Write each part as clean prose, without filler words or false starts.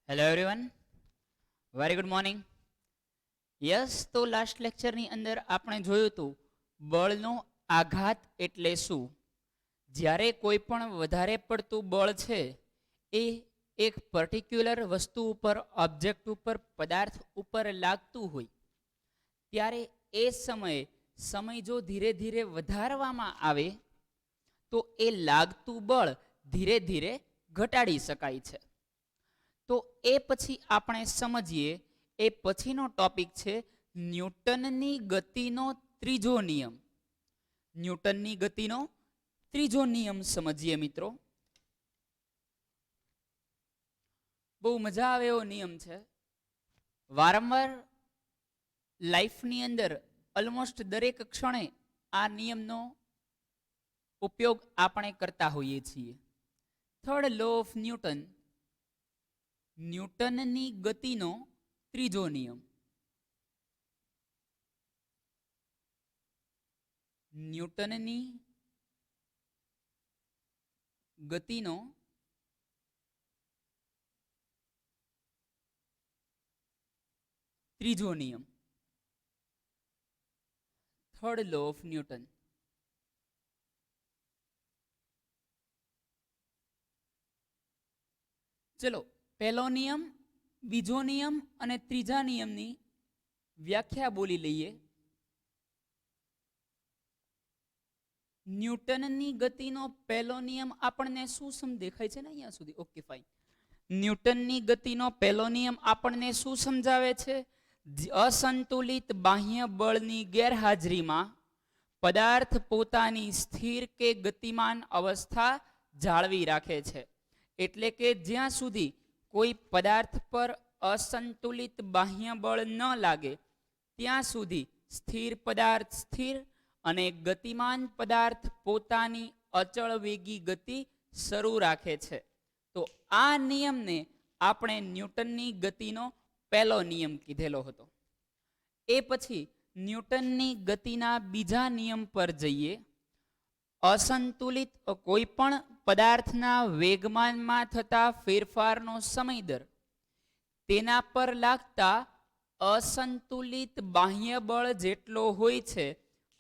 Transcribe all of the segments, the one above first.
Hello everyone, very good morning. Yes, તો last લેક્ચરની અંદર આપણે જોયું હતું બળનો આઘાત એટલે શું. જ્યારે કોઈ પણ વધારે પડતું બળ છે એ એક પર્ટિક્યુલર વસ્તુ ઉપર, ઓબ્જેક્ટ ઉપર, પદાર્થ ઉપર લાગતું હોય ત્યારે એ સમય જો ધીરે ધીરે વધારવામાં આવે તો એ લાગતું બળ ધીરે ધીરે ઘટાડી શકાય છે. તો એ પછી આપણે સમજીએ, એ પછીનો ટોપિક છે ન્યૂટનની ગતિનો ત્રીજો નિયમ. ન્યૂટનની ગતિનો ત્રીજો નિયમ સમજીએ મિત્રો. બહુ મજા આવે એવો નિયમ છે. વારંવાર લાઈફની અંદર ઓલમોસ્ટ દરેક ક્ષણે આ નિયમનો ઉપયોગ આપણે કરતા હોઈએ છીએ. થર્ડ લો ઓફ ન્યૂટન, ન્યૂટનની ગતિનો ત્રીજો નિયમ. ન્યૂટનની ગતિનો ત્રીજો નિયમ, થર્ડ લો ઓફ ન્યૂટન. ચલો, પહેલો નિયમ, બીજો નિયમ અને ત્રીજા નિયમની વ્યાખ્યા બોલી લઈએ. ન્યૂટનની ગતિનો પહેલો નિયમ આપણને શું દેખાય છે ને અહીંયા સુધી? Okay fine. ન્યૂટનની ગતિનો પહેલો નિયમ આપણને શું સમજાવે છે? અસંતુલિત બાહ્ય બળની ગેરહાજરીમાં પદાર્થ પોતાની સ્થિર કે ગતિમાન અવસ્થા જાળવી રાખે છે. એટલે કે જ્યાં સુધી કોઈ પદાર્થ પર અસંતુલિત બાહ્ય બળ ન લાગે ત્યાં સુધી સ્થિર પદાર્થ સ્થિર અને ગતિમાન પદાર્થ પોતાની અચળ વેગી ગતિ શરૂ રાખે છે. તો આ નિયમને આપણે ન્યૂટનની ગતિનો પહેલો નિયમ કીધેલો હતો. એ પછી ન્યૂટનની ગતિના બીજા નિયમ પર જઈએ. અસંતુલિત કોઈ પણ પદાર્થના વેગમાનમાં થતા ફેરફારનો સમય દર તેના પર લાગતા અસંતુલિત બાહ્ય બળ જેટલો હોય છે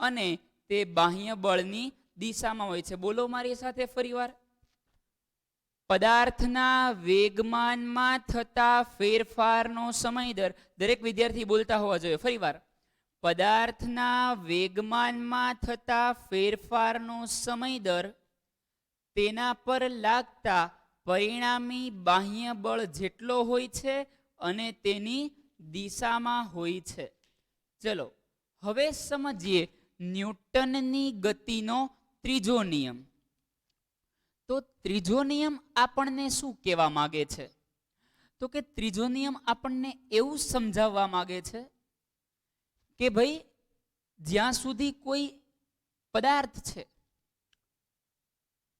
અને તે બાહ્ય બળની દિશામાં હોય છે. બોલો મારી સાથે ફરીવાર. પદાર્થના વેગમાનમાં થતા ફેરફારનો સમય દર, દરેક વિદ્યાર્થી બોલતા હોવા જોઈએ. ફરીવાર, પદાર્થના વેગમાનમાં થતા ફેરફારનો સમય દર તેના પર લાગતા પરિણામી બાહ્ય બળ જેટલો હોય છે અને તેની દિશામાં હોય છે. ચલો હવે સમજીએ ન્યૂટનની ગતિનો ત્રીજો નિયમ. તો ત્રીજો નિયમ આપણને શું કહેવા માંગે છે? તો કે ત્રીજો નિયમ આપણને એવું સમજાવવા માંગે છે કે ભાઈ, જ્યાં સુધી કોઈ પદાર્થ છે,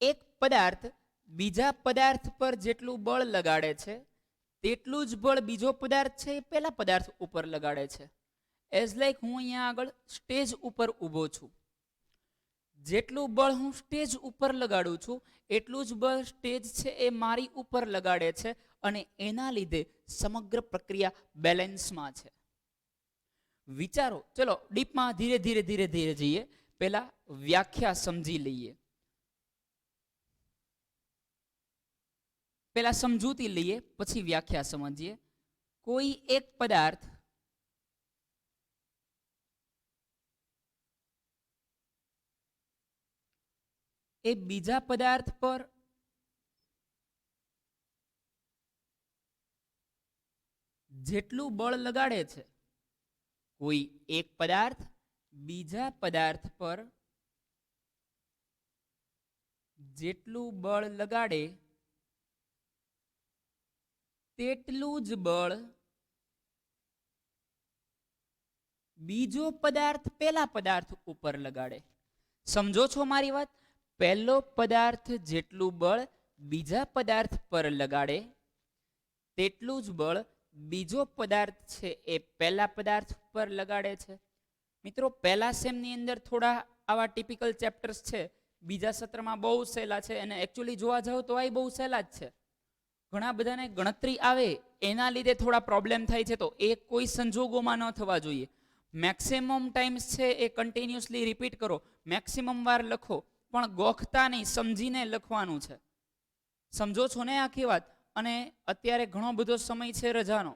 એક પદાર્થ બીજા પદાર્થ પર જેટલું બળ લગાડે છે તેટલું જ બળ બીજો પદાર્થ છે એ પેલા પદાર્થ ઉપર લગાડે છે. એઝ લાઈક હું અહીંયા આગળ સ્ટેજ ઉપર ઊભો છું. જેટલું બળ હું સ્ટેજ ઉપર લગાડું છું એટલું જ બળ સ્ટેજ છે એ મારી ઉપર લગાડે છે અને એના લીધે સમગ્ર પ્રક્રિયા બેલેન્સમાં છે. વિચારો. ચલો ડીપમાં ધીરે ધીરે ધીરે ધીરે જઈએ. પહેલા વ્યાખ્યા સમજી લઈએ, પહેલા સમજૂતી લઈએ, પછી વ્યાખ્યા સમજીએ. કોઈ એક પદાર્થ એ બીજા પદાર્થ પર જેટલું બળ લગાડે છે, કોઈ એક પદાર્થ બીજા પદાર્થ પર જેટલું બળ લગાડે તેટલું જ બળ બીજો પદાર્થ પેલા પદાર્થ ઉપર લગાડે. સમજો છો મારી વાત? પહેલો પદાર્થ જેટલું બળ બીજા પદાર્થ પર લગાડે તેટલું જ બળ બીજો પદાર્થ છે એ પહેલા પદાર્થ પર લગાડે છે. મિત્રો, પહેલા સેમની અંદર થોડા આવા ટિપિકલ ચેપ્ટર્સ છે, બીજા સત્રમાં બહુ સહેલા છે અને એકચ્યુઅલી જોવા જાવ તો આ બહુ સહેલા જ છે. ઘણા બધાને ગણતરી આવે એના લીધે થોડા પ્રોબ્લેમ થાય છે, તો એ કોઈ સંજોગોમાં ન થવા જોઈએ. મેક્સિમમ ટાઈમ્સ છે એ કન્ટિન્યુઅસલી રિપીટ કરો, મેક્સિમમ વાર લખો, પણ ગોખતા નહીં, સમજીને લખવાનું છે. સમજો છો ને આખી વાત? અને અત્યારે ઘણો બધો સમય છે રજાનો,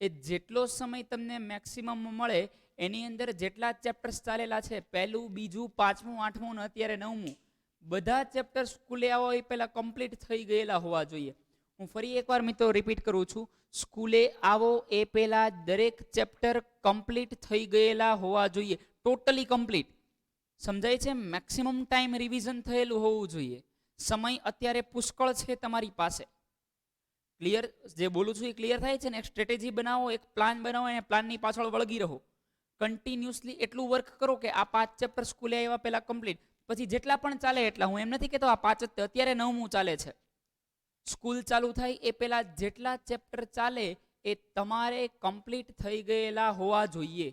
એ જેટલો સમય તમને મેક્સિમમ મળે એની અંદર જેટલા ચેપ્ટર્સ ચાલેલા છે, પહેલું, બીજું, પાંચમું, આઠમું ને અત્યારે નવમું, બધા ચેપ્ટર સ્કૂલે આવો એ પહેલા કમ્પ્લીટ થઈ ગયેલા હોવા જોઈએ. હું ફરી એકવાર મિત્રો રિપીટ કરું છું, સ્કૂલે આવો એ પહેલા દરેક ચેપ્ટર કમ્પ્લીટ થઈ ગયેલા હોવા જોઈએ, ટોટલી કમ્પ્લીટ. સમજાય છે? મેક્સિમમ ટાઈમ રિવિઝન થયેલું હોવું જોઈએ. સમય અત્યારે પુષ્કળ છે તમારી પાસે. ક્લિયર? જે બોલું છું એ ક્લિયર થાય છે ને? એક સ્ટ્રેટેજી બનાવો, એક પ્લાન બનાવો અને પ્લાનની પાછળ વળગી રહો. કન્ટિન્યુઅસલી એટલું વર્ક કરો કે આ 5 ચેપ્ટર સ્કૂલે આવ્યા પહેલા કમ્પ્લીટ, પછી જેટલા પણ ચાલે એટલા. હું એમ નથી કહેતો આ 5 જ, અત્યારે 9મું ચાલે છે. સ્કૂલ ચાલુ થાય એ પહેલા જેટલા ચેપ્ટર ચાલે એ તમારે કમ્પ્લીટ થઈ ગયેલા હોવા જોઈએ.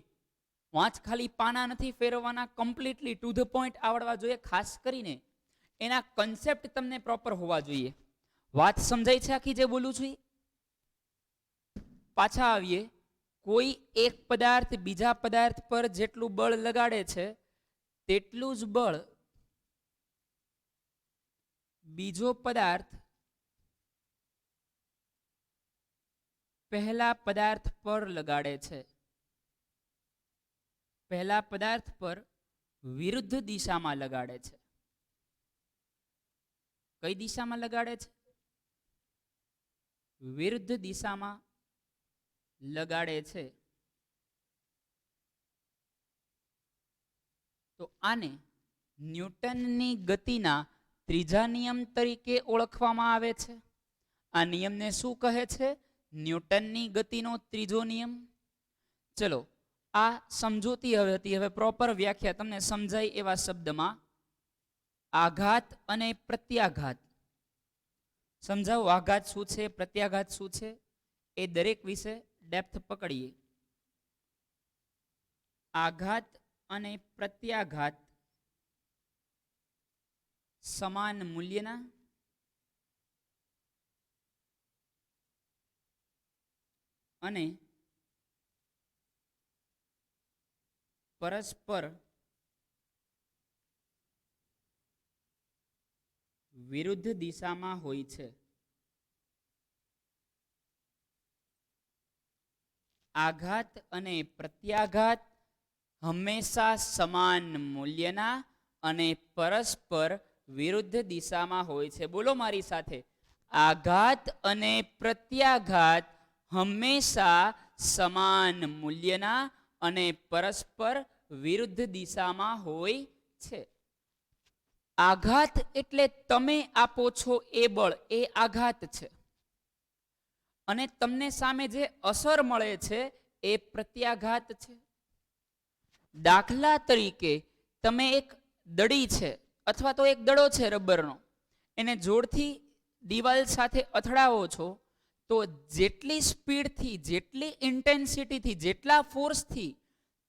વાંચ ખાલી પાના નથી ફેરવવાના, કમ્પ્લીટલી ટુ ધ પોઈન્ટ આવડવા જોઈએ. ખાસ કરીને એના કન્સેપ્ટ તમને પ્રોપર હોવા જોઈએ. વાત સમજાય છે આખી જે બોલું છું? પાછા આવીએ. કોઈ એક પદાર્થ બીજા પદાર્થ પર જેટલું બળ લગાડે છે તેટલું જ બળ બીજો પદાર્થ પહેલા પદાર્થ પર લગાડે છે. પહેલા પદાર્થ પર વિરુદ્ધ દિશામાં લગાડે છે. કઈ દિશામાં લગાડે છે? વિરુદ્ધ દિશામાં લગાડે છે. તો આને ન્યૂટનની ગતિના ત્રીજા નિયમ તરીકે ઓળખવામાં આવે છે. આ નિયમને શું કહે છે? ન્યૂટનની ગતિનો ત્રીજો નિયમ. ચલો, આ સમજૂતી હવે હતી. હવે પ્રોપર વ્યાખ્યા તમને સમજાય એવા શબ્દમાં. આઘાત અને પ્રત્યાઘાત સમજાવો. આઘાત શું છે, પ્રત્યાઘાત શું છે, એ દરેક વિશે ડેપ્થ પકડીએ. આઘાત અને પ્રત્યાઘાત સમાન મૂલ્યના અને પરસ્પર વિરુદ્ધ દિશામાં હોય છે. આઘાત અને પ્રત્યાઘાત હંમેશા સમાન મૂલ્યના અને પરસ્પર વિરુદ્ધ દિશામાં હોય છે. બોલો મારી સાથે. આઘાત અને પ્રત્યાઘાત હંમેશા સમાન મૂલ્યના અને પરસ્પર વિરુદ્ધ દિશામાં હોય છે. આઘાત એટલે તમે આપો છો એ બળ, એ આઘાત છે. અને તમને સામે જે અસર મળે છે એ પ્રત્યાઘાત છે. દાખલા તરીકે તમે એક દડી છે અથવા તો એક દડો છે રબરનો, એને જોરથી દિવાલ સાથે અથડાવો છો, તો જેટલી સ્પીડથી, જેટલી ઇન્ટેન્સિટીથી, જેટલા ફોર્સથી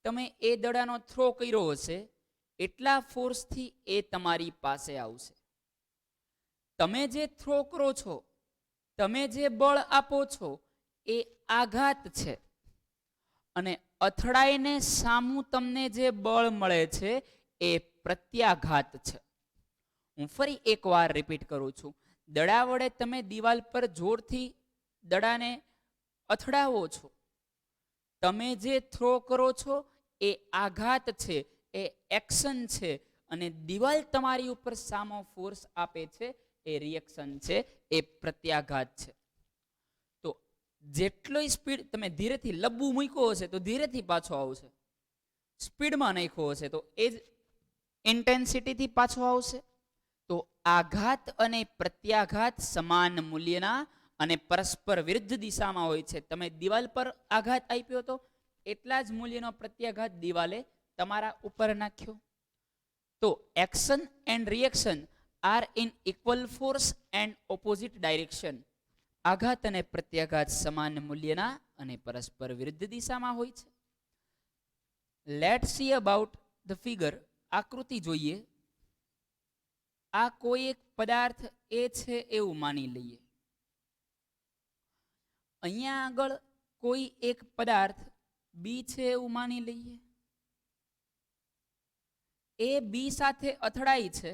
તમે એ દડાનો થ્રો કર્યો હશે એટલા ફોર્સથી એ તમારી પાસે આવશે. તમે જે થ્રો કરો છો, તમે જે બળ આપો છો એ આઘાત છે. અને અથડાઈને સામું તમને જે બળ મળે છે એ પ્રત્યાઘાત છે. હું ફરી એકવાર રિપીટ કરું છું. દડા વડે તમે દિવાલ પર જોરથી દડાને અથડાવો છો, તમે જે થ્રો કરો છો એ આઘાત છે, એ એક્શન છે. અને દિવાલ તમારી ઉપર સામો ફોર્સ આપે છે એ રિએક્શન છે, એ પ્રત્યાઘાત છે. તો જેટલો સ્પીડ તમે ધીરેથી લબુ મૂક્યો હશે તો ધીરેથી પાછો આવશે, સ્પીડમાં નાખ્યો હશે તો એ જ ઇન્ટેન્સિટીથી પાછો આવશે. તો આઘાત અને પ્રત્યાઘાત સમાન મૂલ્યના અને પરસ્પર વિરુદ્ધ દિશામાં હોય છે. તમે દિવાલ પર આઘાત આપ્યો તો એટલા જ મૂલ્યનો પ્રત્યાઘાત દિવાલે તમારા ઉપર નાખ્યો. તો action and reaction are in equal force and opposite direction. આઘાત અને પ્રત્યાઘાત સમાન મૂલ્યના અને પરસ્પર વિરુદ્ધ દિશામાં હોય છે. Let's see about the figure. આકૃતિ જોઈએ. આ કોઈ એક પદાર્થ એ છે એવું માની લઈએ. અહીંયા આગળ કોઈ એક પદાર્થ બી છે એવું માની લઈએ. એ બી સાથે અથડાય છે,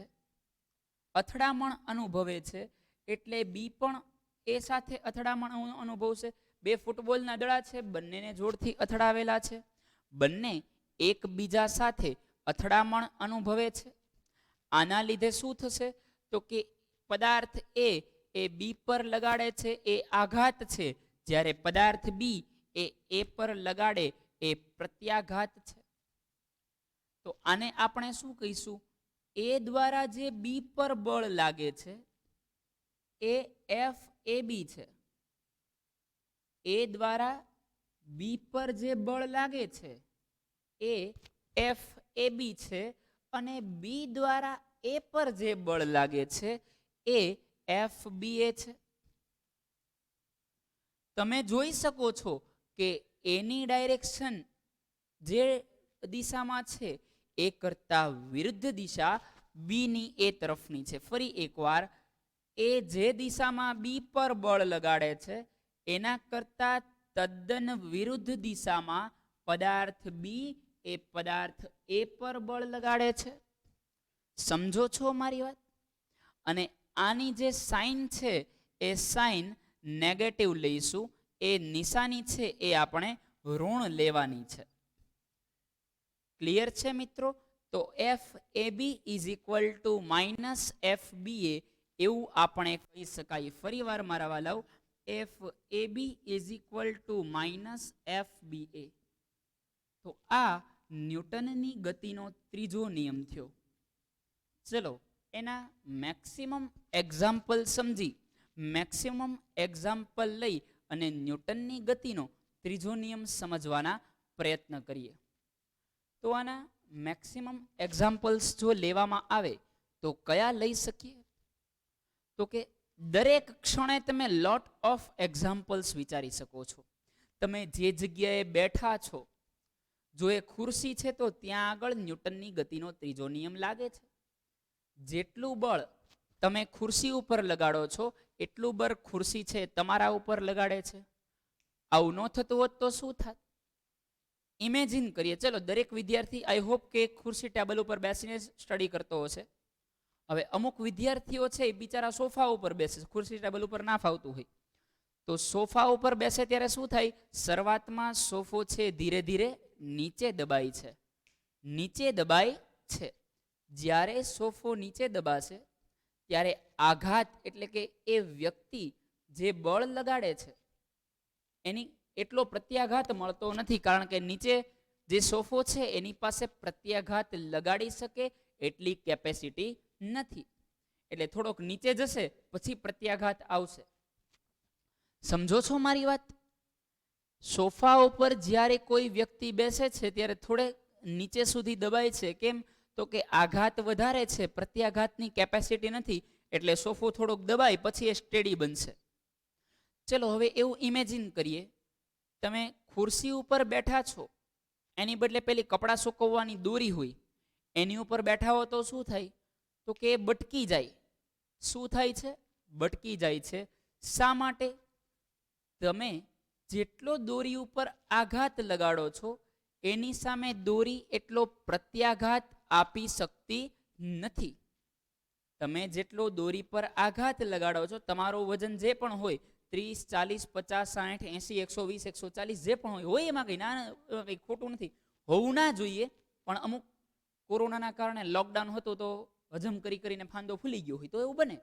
અથડામણ અનુભવે છે, એટલે બી પણ એ સાથે અથડામણ અનુભવશે. બે ફૂટબોલના દડા છે, બંનેને જોરથી અથડાવેલા છે, બંને એકબીજા સાથે અથડામણ અનુભવે છે. આના લીધે શું થશે? તો કે પદાર્થ એ બી પર લગાડે છે એ આઘાત છે, જ્યારે પદાર્થ બી એ પર લગાડે એ પ્રત્યાઘાત છે. તો આને આપણે શું કહીશું? એ દ્વારા જે બી પર બળ લાગે છે એ એફ એ બી છે. એ દ્વારા બી પર જે બળ લાગે છે એ એફ એ બી છે, અને બી દ્વારા એ પર જે બળ લાગે છે એ એફ બી એ છે. તમે જોઈ શકો છો કે એની ડાયરેક્શન જે દિશામાં છે એ કરતા વિરુદ્ધ દિશા બી ની એ તરફની છે. ફરી એકવાર, એ જે દિશામાં બી પર બળ લગાડે છે એના કરતા તદ્દન વિરુદ્ધ દિશામાં પદાર્થ બી એ પદાર્થ એ પર બળ લગાડે છે. સમજો છો મારી વાત? અને આની જે સાઇન છે એ સાઇન નેગેટિવ લઈશું. એ નિશાની છે એ આપણે ઋણ લેવાની છે. ક્લિયર છે મિત્રો? તો F A B is equal to minus F B A એવું આપણે કહી શકાય. ફરી વાર મારા વાલાઓ, F A B is equal to minus F B A. તો આ ન્યૂટનની ગતિનો ત્રીજો નિયમ થયો. ચલો એના મેક્સિમમ એક્ઝામ્પલ સમજી, મેક્સિમમ એક્ઝામ્પલ લઈ અને ન્યૂટનની ગતિનો ત્રીજો નિયમ સમજવાના પ્રયત્ન કરીએ. તો આના મેક્સિમમ એક્ઝામ્પલ્સ જો લેવામાં આવે તો કયા લઈ શકીએ? તો કે દરેક ક્ષણે તમે લોટ ઓફ એક્ઝામ્પલ્સ વિચારી શકો છો. તમે જે જગ્યાએ બેઠા છો, જો એ ખુરશી છે તો ત્યાં આગળ ન્યૂટનની ગતિનો ત્રીજો નિયમ લાગે છે. જેટલું બળ તમે ખુરશી ઉપર લગાડો છો એટલું બળ ખુરશી છે તમારા ઉપર લગાડે છે. આવું ન થતું હોત તો શું થાત? ઇમેજિન કરીએ. ચલો, દરેક વિદ્યાર્થી આઈ હોપ કે ખુરશી ટેબલ ઉપર બેસીને સ્ટડી કરતો હશે. હવે અમુક વિદ્યાર્થીઓ છે એ બિચારા સોફા ઉપર બેસે, ખુરશી ટેબલ ઉપર ના ફાવતું હોય તો સોફા ઉપર બેસે ત્યારે શું થાય? શરૂઆતમાં સોફો છે ધીરે ધીરે નીચે દબાય છે, નીચે દબાય છે. જ્યારે સોફો નીચે દબાશે ત્યારે આઘાત એટલે કે એ વ્યક્તિ જે બળ લગાડે છે એની એટલો પ્રત્યાઘાત મળતો નથી, કારણ કે નીચે જે સોફો છે એની પાસે પ્રત્યાઘાત લગાડી શકે એટલી કેપેસિટી નથી. એટલે થોડોક નીચે જશે પછી પ્રત્યાઘાત આવશે. સમજો છો મારી વાત? સોફા ઉપર જ્યારે કોઈ વ્યક્તિ બેસે છે ત્યારે થોડે નીચે સુધી દબાય છે. કેમ? તો કે આઘાત વધારે છે, પ્રત્યાઘાતની કેપેસિટી નથી, એટલે સોફો થોડોક દબાય પછી એ સ્ટેડી બનશે. ચલો હવે એવું ઇમેજિન કરીએ, તમે ખુરશી ઉપર બેઠા છો, એની બદલે પેલી કપડાં સુકવવાની દોરી હોય એની ઉપર બેઠા હો તો શું થાય? તો કે એ બટકી જાય. શું થાય છે? બટકી જાય છે. શા માટે? તમે જેટલો દોરી ઉપર આઘાત લગાડો છો એની સામે દોરી એટલો પ્રત્યાઘાત આપી શકતી નથી. તમે જેટલો દોરી પર આઘાત લગાડો છો, તમારો વજન જે પણ હોય 30, 40, 50, 60, 80, 120, 140 જે પણ હોય એમાં કંઈ ના કંઈ ખોટું નથી, હોવું ના જોઈએ. પણ અમુક કોરોનાના કારણે લોકડાઉન હતું તો હજમ કરી કરીને ફાંદો ફૂલી ગયો હોય તો એવું બને.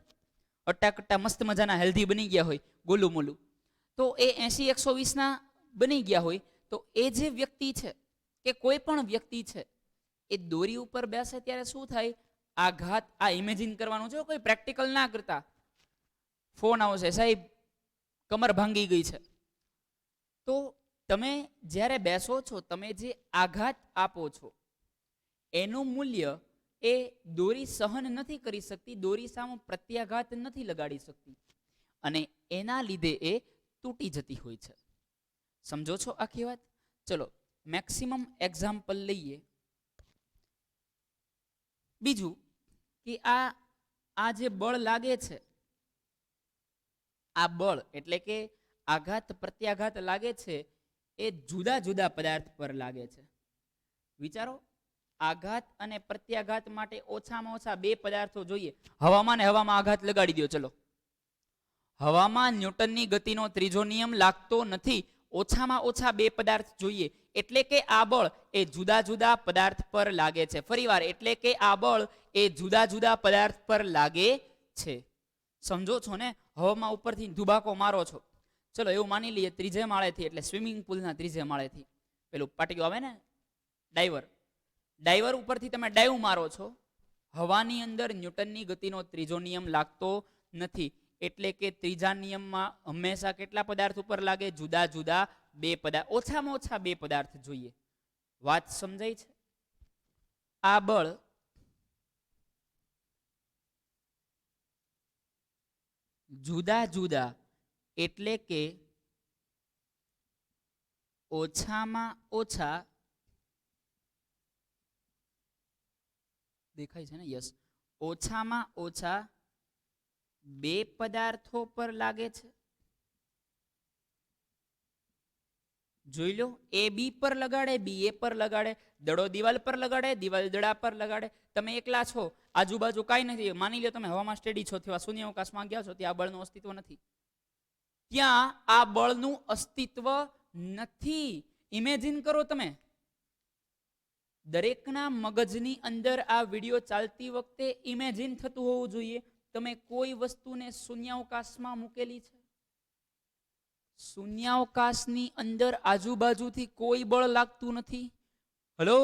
અટ્ટાકટ્ટા મસ્ત મજાના હેલ્ધી બની ગયા હોય, ગોલું મોલું, તો એ 80, 120 બની ગયા હોય તો એ જે વ્યક્તિ છે કે કોઈ પણ વ્યક્તિ છે એ દોરી ઉપર બેસે ત્યારે શું થાય? આઘાત. આ ઇમેજિન કરવાનું છે, કોઈ પ્રેક્ટિકલ ના કરતા. ફોન આવશે, સાહેબ કમર ભાંગી ગઈ છે. તો તમે જ્યારે બેસો છો, તમે જે આઘાત આપો છો એનું મૂલ્ય એ દોરી સહન નથી કરી શકતી, દોરી સામે પ્રત્યાઘાત નથી લગાડી શકતી, અને એના લીધે એ તૂટી જતી હોય છે. સમજો છો આખી વાત? ચલો મેક્સિમમ એક્ઝામ્પલ લઈએ. બીજું કે આ જે બળ લાગે છે, આ બળ એટલે કે આઘાત પ્રત્યાઘાત લાગે છે એ જુદા જુદા પદાર્થ પર લાગે છે. વિચારો, આઘાત અને પ્રત્યાઘાત માટે ઓછામાં ઓછા બે પદાર્થો જોઈએ. હવામાં ને હવામાં આઘાત લગાડી દો. ચલો, હવામાં ન્યૂટનની ગતિનો ત્રીજો નિયમ લાગતો નથી. ઓછામાં ઓછા બે પદાર્થ જોઈએ. એટલે કે આ બળ એ જુદા જુદા પદાર્થ પર લાગે છે. ફરીવાર, એટલે કે આ બળ એ જુદા જુદા પદાર્થ પર લાગે છે. સમજો છો ને? હવામાં ઉપરથી ધુબાકો મારો છો. ચલો એવું માની લઈએ ત્રીજે માળેથી, એટલે સ્વિમિંગ પુલના ત્રીજે માળેથી પેલું પાટિયું આવે ને, ડાઈવર ઉપરથી તમે ડાઈવ મારો છો. હવાની અંદર ન્યૂટનની ગતિનો ત્રીજો નિયમ લાગતો નથી. એટલે કે ત્રીજા નિયમમાં હંમેશા કેટલા પદાર્થ ઉપર લાગે? જુદા જુદા બે પદાર્થ, ઓછામાં ઓછા બે પદાર્થ જોઈએ. વાત સમજાય છે? આ બળ જુદા જુદા એટલે કે ઓછામાં ઓછા, દેખાય છે ને? યસ, ઓછામાં ઓછા બે પદાર્થો પર લાગે છે. જોઈ લો, એ બી પર લગાડે, બી એ પર લગાડે, દડો દિવાલ પર લગાડે, દિવાલ દડા પર લગાડે. તમે એકલા છો, આજુબાજુ કાંઈ નથી. માની લો તમે હવામાં સ્ટેડી છો, અથવા શૂન્યાવકાશમાં ગયા છો, ત્યાં બળનું અસ્તિત્વ નથી. ત્યાં આ બળનું અસ્તિત્વ નથી. ઇમેજિન કરો તમે. દરેકના મગજની અંદર આ વિડીયો ચાલતી વખતે ઇમેજિન થતું હોવું જોઈએ. તમે કોઈ વસ્તુને શૂન્યાવકાશમાં મૂકેલી છે, શૂન્યાવકાશની અંદર આજુબાજુથી કોઈ બળ લાગતું નથી. હલો,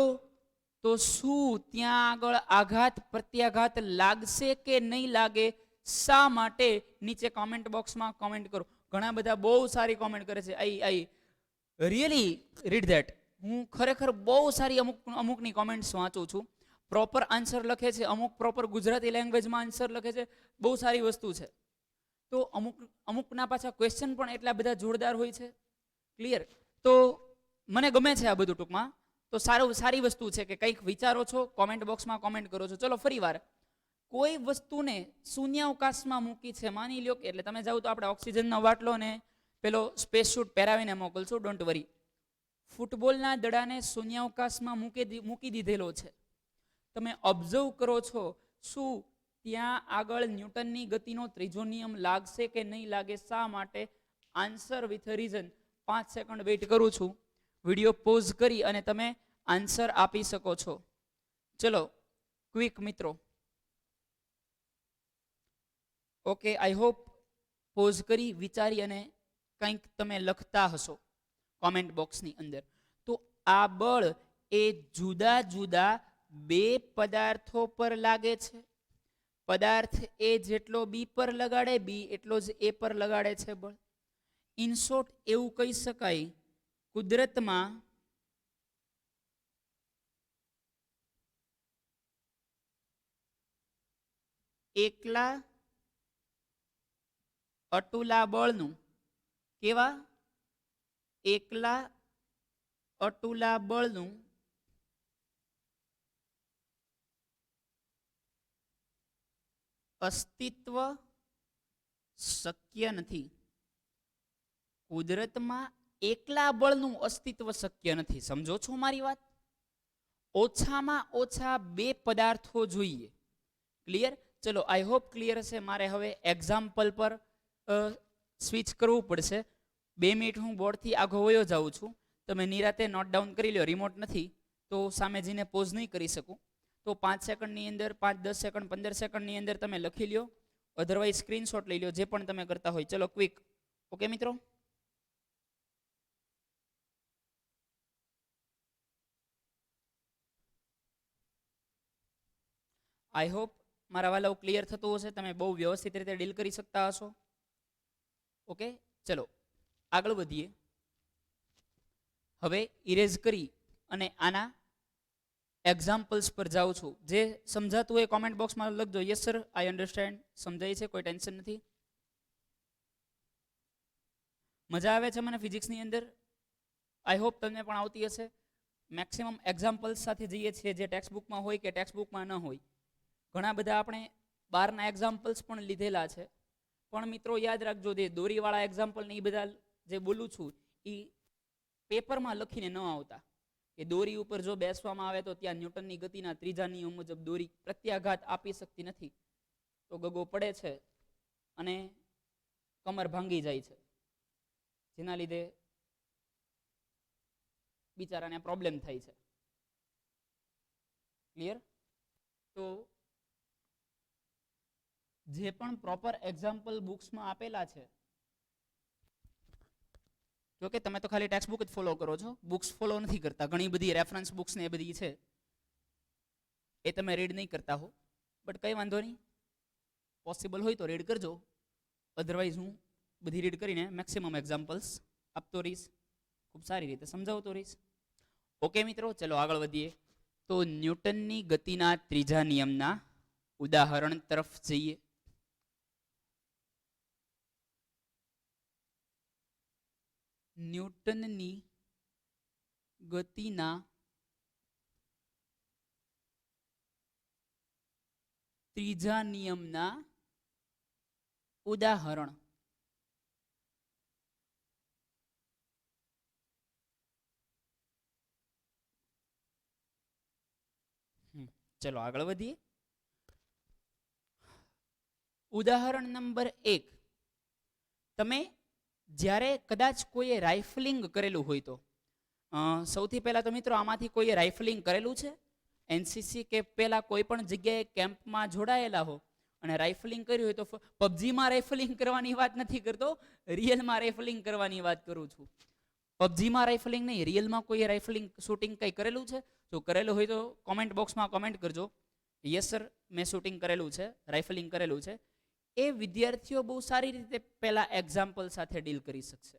તો શું ત્યાં આગળ આઘાત પ્રત્યાઘાત લાગશે કે નહીં લાગે? શા માટે? નીચે કોમેન્ટ બોક્સમાં કોમેન્ટ કરો. ઘણા બધા બહુ સારી કોમેન્ટ કરે છે. I really read that. હું ખરેખર બહુ સારી અમુકની કોમેન્ટ્સ વાંચું છું. પ્રોપર આન્સર લખે છે, અમુક પ્રોપર ગુજરાતી લેંગ્વેજમાં આન્સર લખે છે. બહુ સારી વસ્તુ છે. તો અમુકના પાછા ક્વેશ્ચન પણ એટલા બધા જોરદાર હોય છે. ક્લિયર? તો મને ગમે છે આ બધું. ટૂંકમાં તો સારી વસ્તુ છે કે કંઈક વિચારો છો, કોમેન્ટ બોક્સમાં કોમેન્ટ કરો છો. ચલો ફરી વાર, કોઈ વસ્તુને શૂન્યાવકાશમાં મૂકી છે, માની લો કે, એટલે તમે જાઓ તો આપણે ઓક્સિજનનો બાટલો ને પેલો સ્પેસ શૂટ પહેરાવીને મોકલશું, ડોન્ટ વરી. ફૂટબોલના દડાને શૂન્યાવકાશમાં મૂકી દીધેલો છે. તમે ઓબ્ઝર્વ કરો છો, શું ત્યાં આગળ ન્યૂટનની ગતિનો ત્રીજો નિયમ લાગશે કે નહીં લાગે? શા માટે? Answer with reason. 5 second wait કરું છું. વિડીયો પોઝ કરી અને તમે આન્સર આપી શકો છો. ચલો ક્વિક મિત્રો. ઓકે, આઈ હોપ પોઝ કરી વિચારી અને કંઈક તમે લખતા હશો કોમેન્ટ બોક્સની અંદર. તો આ બળ એ જુદા જુદા બે પદાર્થો પર લાગે છે. પદાર્થ એ જેટલો બી પર લગાડે, બી એટલો જ એ પર લગાડે છે બળ. ઇન શોર્ટ એવું કહી શકાય, કુદરતમાં એકલા અતુલા બળનું, કેવા? એકલા અતુલા બળનું અસ્તિત્વ શક્ય નથી. કુદરતમાં એકલા બળનું અસ્તિત્વ શક્ય નથી. સમજો છો મારી વાત? ઓછામાં ઓછા બે પદાર્થો જોઈએ. ક્લિયર? ચલો, આઈ હોપ ક્લિયર હશે. મારે હવે એક્ઝામ્પલ પર સ્વિચ કરવું પડશે. 2 મિનિટ હું બોર્ડથી આગો વયો જાઉં છું. તમે નિરાતે નોટ ડાઉન કરી લો. રિમોટ નથી તો સામે જઈને પોઝ નહીં કરી શકું. તો 5 સેકન્ડની અંદર, 5, 10 સેકન્ડ, 15 સેકન્ડની અંદર તમે લખી લો. અધરવાઇઝ સ્ક્રીનશોટ લઈ લો, જે પણ તમે કરતા હોય. ચલો ક્વિક. ઓકે મિત્રો? આઈ હોપ મારા વાલાઓ ક્લિયર થતું હશે. તમે બહુ વ્યવસ્થિત રીતે ડીલ કરી શકતા હશો. ઓકે, ચલો આગળ વધીએ. હવે ઇરેઝ કરી અને આના એક્ઝામ્પલ્સ પર જાઉં છું. જે સમજાતું હોય કોમેન્ટ બોક્સમાં લખજો. યસ સર, આઈ અન્ડરસ્ટેન્ડ. સમજાય છે, કોઈ ટેન્શન નથી. મજા આવે છે મને ફિઝિક્સની અંદર. આઈ હોપ તમને પણ આવતી હશે. મેક્સિમમ એક્ઝામ્પલ્સ સાથે જઈએ છીએ, જે ટેક્સ્ટ બુકમાં હોય કે ટેક્સ્ટ બુકમાં ન હોય. ઘણા બધા આપણે બહારના એક્ઝામ્પલ્સ પણ લીધેલા છે. પણ મિત્રો યાદ રાખજો, જે દોરીવાળા એક્ઝામ્પલ ને એ બધા જે બોલું છું એ પેપરમાં લખીને ન આવતા, કે દોરી ઉપર જો બેસવામાં આવે તો ત્યાં ન્યૂટનની ગતિના ત્રીજા નિયમ મુજબ દોરી પ્રત્યાઘાત આપી શકતી નથી, તો ગગો પડે છે અને કમર ભાંગી જાય છે, જેના લીધે બિચારાને પ્રોબ્લેમ થાય છે. ક્લિયર? તો જે પણ પ્રોપર એક્ઝામ્પલ બુક્સમાં આપેલા છે, જો કે તમે તો ખાલી ટેક્સ્ટ બુક જ ફોલો કરો છો, બુક્સ ફોલો નથી કરતા. ઘણી બધી રેફરન્સ બુક્સ ને એ બધી છે એ તમે રીડ નહીં કરતા હો, બટ કંઈ વાંધો નહીં, પોસિબલ હોય તો રીડ કરજો. અધરવાઇઝ હું બધી રીડ કરીને મેક્સિમમ એક્ઝામ્પલ્સ આપતો રહીશ, ખૂબ સારી રીતે સમજાવતો રહીશ. ઓકે મિત્રો, ચલો આગળ વધીએ. તો ન્યૂટનની ગતિના ત્રીજા નિયમના ઉદાહરણ તરફ જઈએ. ન્યૂટનની ગતિના ત્રીજા નિયમના ઉદાહરણ. ચલો આગળ વધીએ. ઉદાહરણ નંબર 1. તમે જ્યારે કદાચ કોઈએ રાઇફલિંગ કરેલું હોય તો, સૌથી પહેલા તો મિત્રો આમાંથી કોઈએ રાઇફલિંગ કરેલું છે? એનસીસી કે પહેલા કોઈ પણ જગ્યાએ કેમ્પમાં જોડાયેલા હો અને રાઇફલિંગ કર્યું હોય તો, પબજીમાં રાઇફલિંગ કરવાની વાત નથી કરતો, રિયલમાં રાઇફલિંગ કરવાની વાત કરું છું. પબજીમાં રાઇફલિંગ નહીં, રિયલમાં કોઈ રાઇફલિંગ શૂટિંગ કંઈ કરેલું છે? જો કરેલું હોય તો કોમેન્ટ બોક્સમાં કોમેન્ટ કરજો, યસ સર મેં શૂટિંગ કરેલું છે, રાઇફલિંગ કરેલું છે. એ વિદ્યાર્થીઓ બહુ સારી રીતે પહેલા એક્ઝામ્પલ સાથે ડીલ કરી શકશે.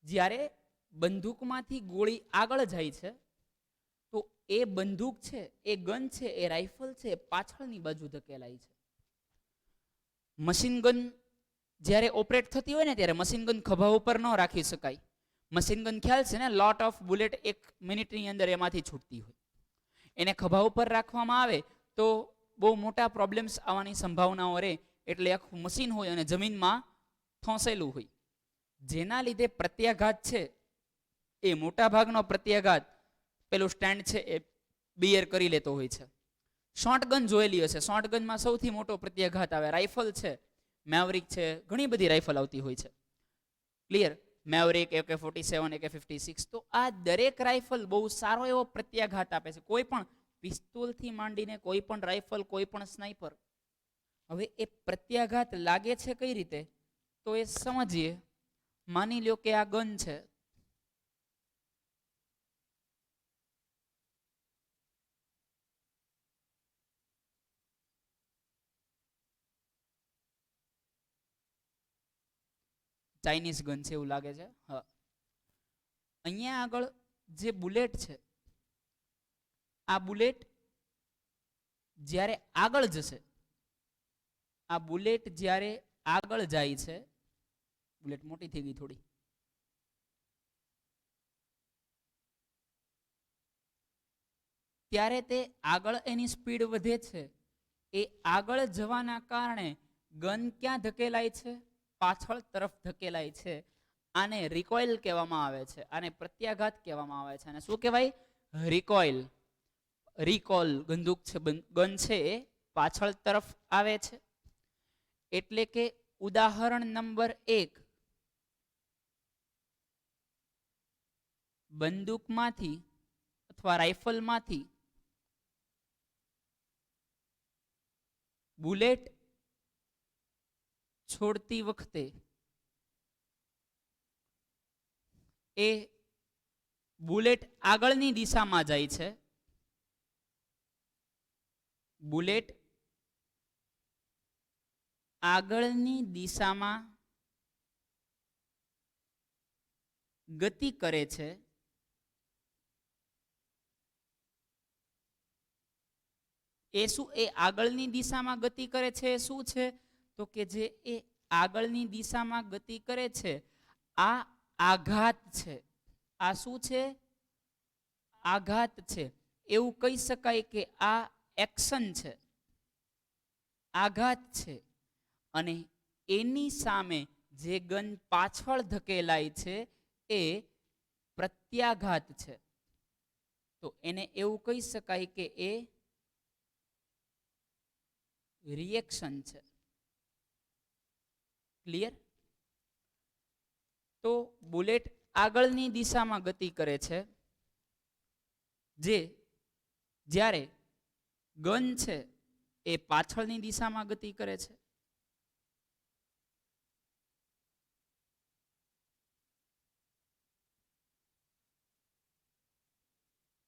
જ્યારે બંદૂકમાંથી ગોળી આગળ જાય છે તો એ બંદૂક છે, એ ગન છે, એ રાઇફલ છે, પાછળની બાજુ ધકેલાય છે. મશીન ગન જ્યારે ઓપરેટ થતી હોય ને ત્યારે મશીન ગન ખભા ઉપર ન રાખી શકાય. મશીન ગન ખ્યાલ છે ને, લોટ ઓફ બુલેટ 1 મિનિટની અંદર એમાંથી છૂટતી હોય. એને ખભા ઉપર રાખવામાં આવે તો બહુ મોટા પ્રોબ્લેમ્સ આવવાની સંભાવનાઓ રહે, એટલે આખું મશીન હોય અને જમીનમાં ફોંસેલું હોય, જેના લીધે પ્રત્યાઘાત છે એ મોટા ભાગનો પ્રત્યાઘાત પેલું સ્ટેન્ડ છે એ બિયર કરી લેતો હોય છે. શોર્ટગન જોયેલી હશે, શોર્ટગનમાં સૌથી મોટો પ્રત્યાઘાત આવે. રાઇફલ છે, મેવરિક છે, ઘણી બધી રાઇફલ આવતી હોય છે. ક્લિયર? મેવરિક, AK-47, AK-56, તો આ દરેક રાઇફલ બહુ સારો એવો પ્રત્યાઘાત આપે છે. કોઈ પણ પિસ્તોલથી માંડીને કોઈ પણ રાઇફલ, કોઈ પણ સ્નાઇપર. હવે એ પ્રત્યાઘાત લાગે છે કઈ રીતે તો એ સમજીએ. માની લ્યો કે આ ગન છે, ચાઇનીઝ ગન છે એવું લાગે છે. હા, અહીંયા આગળ જે બુલેટ છે, આ બુલેટ જ્યારે આગળ જશે, આ બુલેટ જ્યારે આગળ જાય છે, બુલેટ મોટી થઈ ગઈ થોડી, ત્યારે તે આગળ એની સ્પીડ વધે છે. એ આગળ જવાના કારણે ગન ક્યાં ધકેલાય છે? પાછળ તરફ ધકેલાય છે. આને રિકોઇલ કહેવામાં આવે છે, આને પ્રત્યાઘાત કહેવામાં આવે છે. અને શું કહેવાય? રિકોઇલ. રિકોલ બંદૂક છે, ગન છે એ પાછળ તરફ આવે છે. એટલે કે ઉદાહરણ નંબર 1, બંદૂકમાંથી અથવા રાઇફલમાંથી બુલેટ છોડતી વખતે એ બુલેટ આગળની દિશામાં જાય છે. બુલેટ આગળની દિશામાં ગતિ કરે છે. એ શું? એ આગળની દિશામાં ગતિ કરે છે. એ શું છે? તો કે જે એ આગળની દિશામાં ગતિ કરે છે, આ આઘાત છે. આ શું છે? આઘાત છે. એવું કહી શકાય કે આ એક્શન છે, આઘાત છે. અને એની સામે જે ગન પાછળ ધકેલાય છે એ પ્રત્યાઘાત છે. તો એને એવું કહી શકાય કે એ રિએક્શન છે. ક્લિયર? તો બુલેટ આગળની દિશામાં ગતિ કરે છે, જ્યારે ગન છે એ પાછળની દિશામાં ગતિ કરે છે.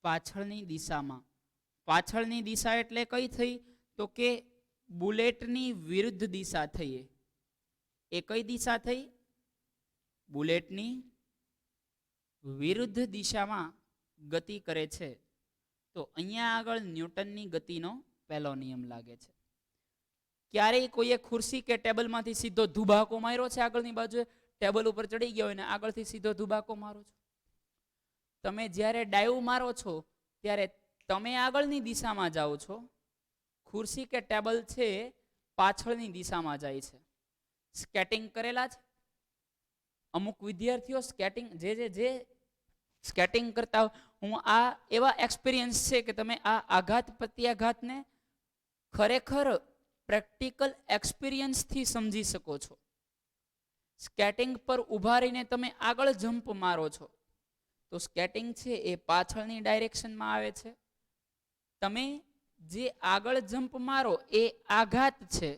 પાછળની દિશામાં. પાછળની દિશા એટલે કઈ થઈ? તો કે બુલેટની વિરુદ્ધ દિશા થઈ. એ કઈ દિશા થઈ? બુલેટની વિરુદ્ધ દિશામાં ગતિ કરે છે. તો અહીંયા આગળ ન્યૂટનની ગતિનો પહેલો નિયમ લાગે છે. ક્યારેય કોઈએ ખુરશી કે ટેબલમાંથી સીધો ધુબાકો માર્યો છે આગળની બાજુએ? ટેબલ ઉપર ચડી ગયો હોય ને આગળથી સીધો ધુબાકો મારો છો? તમે જ્યારે ડાઈવ મારો છો ત્યારે તમે આગળની દિશામાં જાઓ છો, ખુરશી કે ટેબલ છે પાછળની દિશામાં જાય છે. સ્કેટિંગ કરેલા છે? અમુક વિદ્યાર્થીઓ સ્કેટિંગ જે સ્કેટિંગ કરતા, હું આ એવા એક્સપિરિયન્સ છે કે તમે આ આઘાત પ્રત્યાઘાતને ખરેખર પ્રેક્ટિકલ એક્સપિરિયન્સથી સમજી શકો છો. સ્કેટિંગ પર ઊભા રહીને તમે આગળ જમ્પ મારો છો તો સ્કેટિંગ છે એ પાછળની ડાયરેક્શનમાં આવે છે. તમે જે આગળ જમ્પ મારો એ આઘાત છે,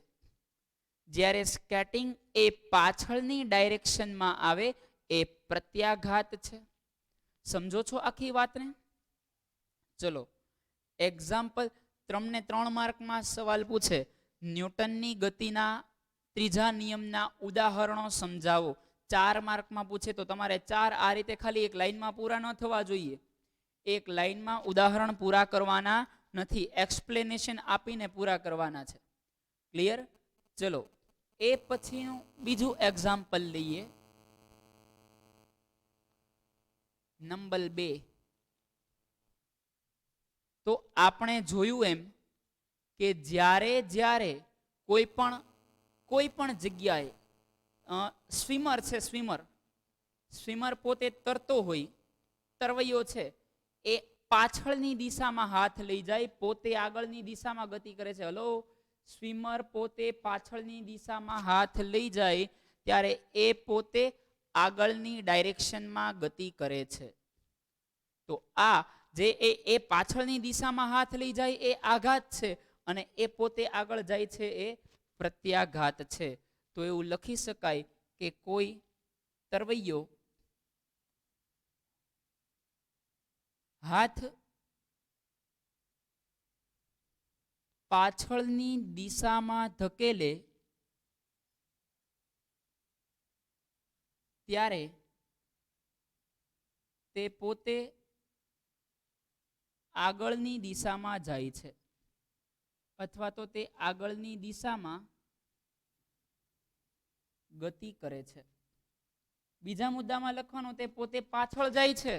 જ્યારે સ્કેટિંગ એ પાછળની ડાયરેક્શનમાં આવે એ પ્રત્યાઘાત છે. સમજો છો આખી વાતને? ચલો એક્ઝામ્પલ, તમને 3 માર્કમાં સવાલ પૂછે, ન્યૂટનની ગતિના ત્રીજા નિયમના ઉદાહરણો સમજાવો. 4 માર્કમાં પૂછે તો તમારે 4 આ રીતે ખાલી એક લાઈનમાં પૂરા ન થવા જોઈએ. એક લાઈનમાં ઉદાહરણ પૂરા કરવાના નથી, એક્સપ્લેનેશન આપીને પૂરા કરવાના છે. ક્લિયર? ચલો એ પછીનું બીજું એક્ઝામ્પલ લઈએ. નંબર 2. તો આપણે જોયું એમ કે જ્યારે કોઈ પણ જગ્યાએ સ્વિમર છે, સ્વિમર પોતે તરતો હોય, તરવૈયો છે, એ પાછળની દિશામાં હાથ લઈ જાય, પોતે આગળની દિશામાં ગતિ કરે છે. હલો, સ્વિમર પોતે પાછળની દિશામાં હાથ લઈ જાય ત્યારે એ પોતે આગળની ડાયરેક્શનમાં ગતિ કરે છે. તો આ જે એ પાછળની દિશામાં હાથ લઈ જાય એ આઘાત છે, અને એ પોતે આગળ જાય છે એ પ્રત્યાઘાત છે. તો એવું લખી શકાય કે કોઈ તરવૈયો હાથ પાછળની દિશામાં ધકેલે ત્યારે તે પોતે આગળની દિશામાં જાય છે, અથવા તો તે આગળની દિશામાં ગતિ કરે છે. બીજા મુદ્દામાં લખવાનું, તે પોતે પાછળ જાય છે,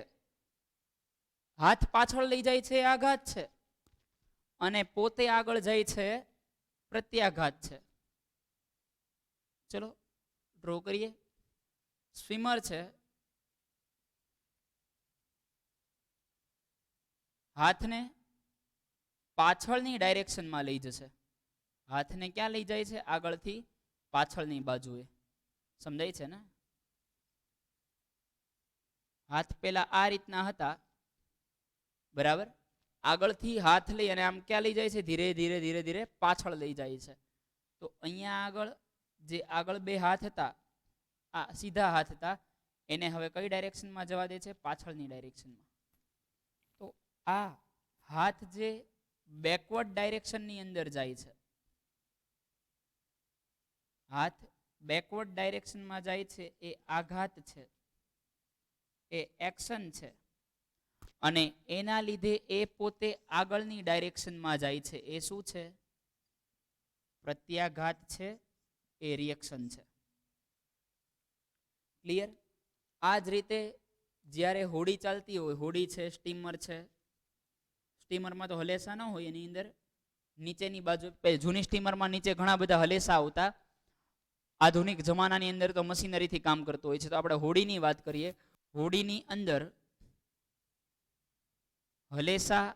હાથ પાછળ લઈ જાય છે આઘાત છે, અને પોતે આગળ જાય છે પ્રત્યાઘાત છે. ચલો ડ્રો કરીએ. સ્વિમર છે, હાથને પાછળની ડાયરેક્શનમાં લઈ જશે. હાથને ક્યાં લઈ જાય છે? આગળથી પાછળની બાજુએ. સમજાય છે ને? હાથ પેલા આ રીતના હતા, બરાબર? આગળથી હાથ લઈ અને આમ ક્યાં લઈ જાય છે? ધીરે ધીરે ધીરે ધીરે પાછળ લઈ જાય છે. તો અહીંયા આગળ જે આગળ 2 હાથ હતા, આ સીધા હાથ હતા, એને હવે કઈ ડાયરેક્શનમાં જવા દે છે? પાછળની ડાયરેક્શનમાં. તો આ હાથ જે બેકવર્ડ ડાયરેક્શનની અંદર જાય છે, હાથ બેકવર્ડ ડાયરેક્શનમાં જાય છે, એ આઘાત છે, એ એક્શન છે, અને એના લીધે એ પોતે આગળની ડાયરેક્શનમાં જાય છે. એ શું છે? પ્રત્યાઘાત છે, એ રિએક્શન છે. ક્લિયર? આ જ રીતે જ્યારે હોડી ચાલતી હોય, હોડી છે, સ્ટીમર છે, સ્ટીમરમાં તો હલેસા ન હોય, એની અંદર નીચેની બાજુ, જૂની સ્ટીમરમાં નીચે ઘણા બધા હલેસા આવતા, આધુનિક જમાનાની અંદર તો મશીનરીથી કામ કરતું હોય છે. તો આપણે હોડીની વાત કરીએ. હોડીની અંદર હલેસા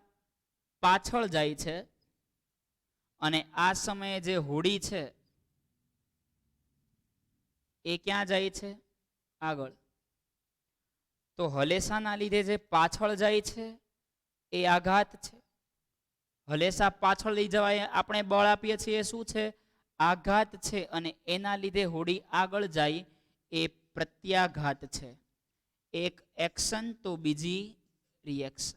પાછળ જાય છે અને આ સમયે જે હોડી છે એ ક્યાં જાય છે? આગળ. તો હલેસાના લીધે જે પાછળ જાય છે એ આઘાત છે. હલેસા પાછળ લઈ જવાય આપણે બળ આપીએ છીએ શું છે? આઘાત છે. અને એના લીધે હોડી આગળ જાય એ પ્રત્યાઘાત છે. એક એક્શન તો બીજી રિએક્શન.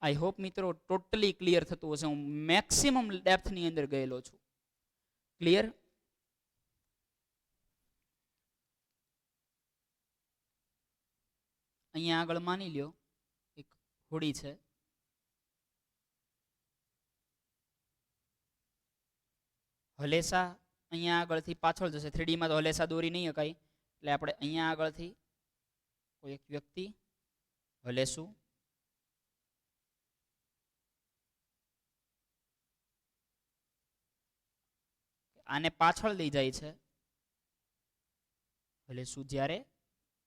આઈ હોપ મિત્રો ટોટલી ક્લિયર થતું હશે. હું મેક્સિમમ ડેપ્થની અંદર ગયેલો છું. ક્લિયર? અહીંયા આગળ માની લ્યો એક હોડી છે. હલેસા અહીંયા આગળથી પાછળ જશે. 3D માં તો હલેસા દોરી નહીં શકાય એટલે આપણે અહીંયા આગળથી કોઈ એક વ્યક્તિ હલેસું આને પાછળ લઈ જાય છે. હલેસું જ્યારે